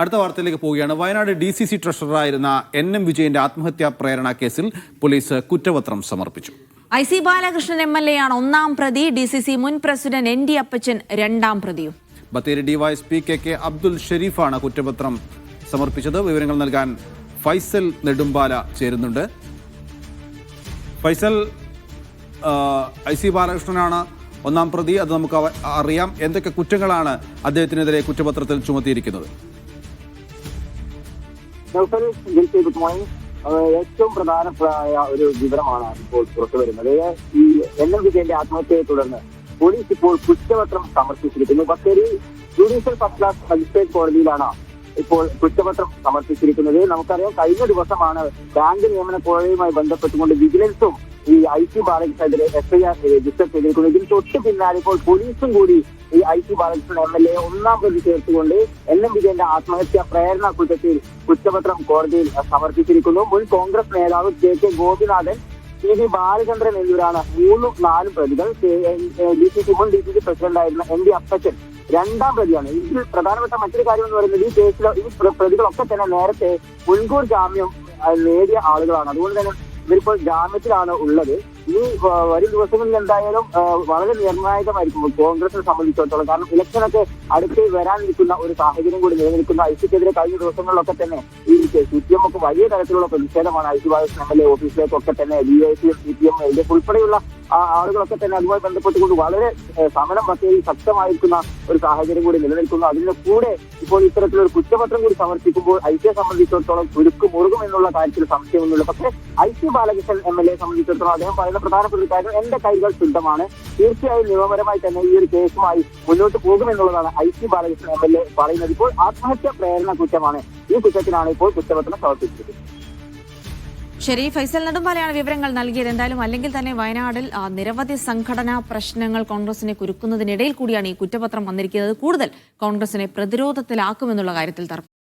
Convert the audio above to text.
അടുത്ത വാർത്തയിലേക്ക് പോവുകയാണ്. വയനാട് DCC ട്രഷററായിരുന്ന NM വിജയന്റെ ആത്മഹത്യാ പ്രേരണ കേസിൽ പോലീസ് കുറ്റപത്രം സമർപ്പിച്ചു. IC ബാലകൃഷ്ണൻ MLA ആണ് ഒന്നാം പ്രതി. DCC മുൻ പ്രസിഡന്റ് ND അപ്പച്ചൻ രണ്ടാം പ്രതിയും. ബത്തേരി DYSP KK അബ്ദുൽ ഷെരീഫാണ് കുറ്റപത്രം സമർപ്പിച്ചത്. വിവരങ്ങൾ നൽകാൻ ഫൈസൽ നെടുമ്പാല ചേരുന്നുണ്ട്. ഫൈസൽ, IC ബാലകൃഷ്ണനാണ് ഒന്നാം പ്രതി, അത് നമുക്ക് അറിയാം. എന്തൊക്കെ കുറ്റങ്ങളാണ് അദ്ദേഹത്തിനെതിരെ കുറ്റപത്രത്തിൽ ചുമത്തിയിരിക്കുന്നത്? ഏറ്റവും പ്രധാനപ്പെട്ട ഒരു വിവരമാണ് ഇപ്പോൾ പുറത്തു വരുന്നത്. ഈ NM വിജയന്റെ ആത്മഹത്യയെ തുടർന്ന് പോലീസ് ഇപ്പോൾ കുറ്റപത്രം സമർപ്പിച്ചിരിക്കുന്നു. Bathery judicial first class magistrate കോടതിയിലാണ് ഇപ്പോൾ കുറ്റപത്രം സമർപ്പിച്ചിരിക്കുന്നത്. നമുക്കറിയാം, കഴിഞ്ഞ ദിവസമാണ് ബാങ്ക് നിയമന കോഴയുമായി ബന്ധപ്പെട്ടുകൊണ്ട് വിജിലൻസും ഈ IC ബാലകൃഷ്ണനെതിരെ FIR രജിസ്റ്റർ ചെയ്തിരിക്കുന്നത്. ഇതിന് തൊട്ട് പിന്നാലെ ഇപ്പോൾ പോലീസും കൂടി ഈ IC ബാലകൃഷ്ണൻ MLA ഒന്നാം പ്രതി ചേർത്തുകൊണ്ട് NM വിജയന്റെ ആത്മഹത്യാ പ്രേരണ കുറ്റത്തിൽ കുറ്റപത്രം കോടതിയിൽ സമർപ്പിച്ചിരിക്കുന്നു. മുൻ കോൺഗ്രസ് നേതാവ് KK ഗോപിനാഥൻ, CD ബാലചന്ദ്രൻ എന്നിവരാണ് 3-4 പ്രതികൾ. മുൻ DCC പ്രസിഡന്റായിരുന്ന ND അപ്പച്ചൻ രണ്ടാം പ്രതിയാണ്. ഇതിൽ പ്രധാനപ്പെട്ട മറ്റൊരു കാര്യം എന്ന് പറയുന്നത്, ഈ കേസിലെ ഈ പ്രതികളൊക്കെ തന്നെ നേരത്തെ മുൻകൂർ ജാമ്യം നേടിയ ആളുകളാണ്. അതുകൊണ്ട് തന്നെ ഇവരിപ്പോൾ ജാമ്യത്തിലാണ് ഉള്ളത്. ഈ വരും ദിവസങ്ങളിൽ എന്തായാലും വളരെ നിർണായകമായിരിക്കും കോൺഗ്രസിനെ സംബന്ധിച്ചിടത്തോളം. കാരണം ഇലക്ഷനൊക്കെ അടുത്ത് വരാനിരിക്കുന്ന ഒരു സാഹചര്യം കൂടി നിലനിൽക്കുന്ന ICക്കെതിരെ കഴിഞ്ഞ ദിവസങ്ങളിലൊക്കെ തന്നെ ഈ CPM ഒക്കെ വലിയ തരത്തിലുള്ള പ്രതിഷേധമാണ് IC ബാലകൃഷ്ണൻ MLA ഓഫീസിലേക്കൊക്കെ തന്നെ DYSP CPM LDF ഉൾപ്പെടെയുള്ള ആളുകളൊക്കെ തന്നെ അതുമായി ബന്ധപ്പെട്ടുകൊണ്ട് വളരെ സമരം ബത്തേരി ശക്തമായിരിക്കുന്ന ഒരു സാഹചര്യം കൂടി നിലനിൽക്കുന്നു. അതിന്റെ കൂടെ ഇപ്പോൾ ഇത്തരത്തിലൊരു കുറ്റപത്രം കൂടി സമർപ്പിക്കുമ്പോൾ ICയെ സംബന്ധിച്ചിടത്തോളം കുരുക്ക് മുറുകും എന്നുള്ള കാര്യത്തിൽ സംശയമൊന്നുമില്ല. പക്ഷേ IC ബാലകൃഷ്ണൻ MLA സംബന്ധിച്ചിടത്തോളം അദ്ദേഹം പറയുന്ന പ്രധാനപ്പെട്ട ഒരു കാര്യം, എന്റെ കൈകൾ ശുദ്ധമാണ്, തീർച്ചയായും നിയമപരമായി തന്നെ ഈ ഒരു കേസുമായി മുന്നോട്ട് പോകുമെന്നുള്ളതാണ് IC ബാലകൃഷ്ണൻ MLA പറയുന്നത്. ഇപ്പോൾ ആത്മഹത്യാ പ്രേരണ കുറ്റമാണ്. ഈ കുറ്റത്തിനാണ് ഇപ്പോൾ കുറ്റപത്രം സമർപ്പിച്ചത്. ശരി, ഫൈസൽ നെടുമ്പാലയാണ് വിവരങ്ങൾ നൽകിയത്. എന്തായാലും അല്ലെങ്കിൽ തന്നെ വയനാടിൽ നിരവധി സംഘടനാ പ്രശ്നങ്ങൾ കോൺഗ്രസിനെ കുരുക്കുന്നതിനിടയിൽ കൂടിയാണ് ഈ കുറ്റപത്രം വന്നിരിക്കുന്നത്. കൂടുതൽ കോൺഗ്രസിനെ പ്രതിരോധത്തിലാക്കുമെന്നുള്ള കാര്യത്തിൽ തർക്കം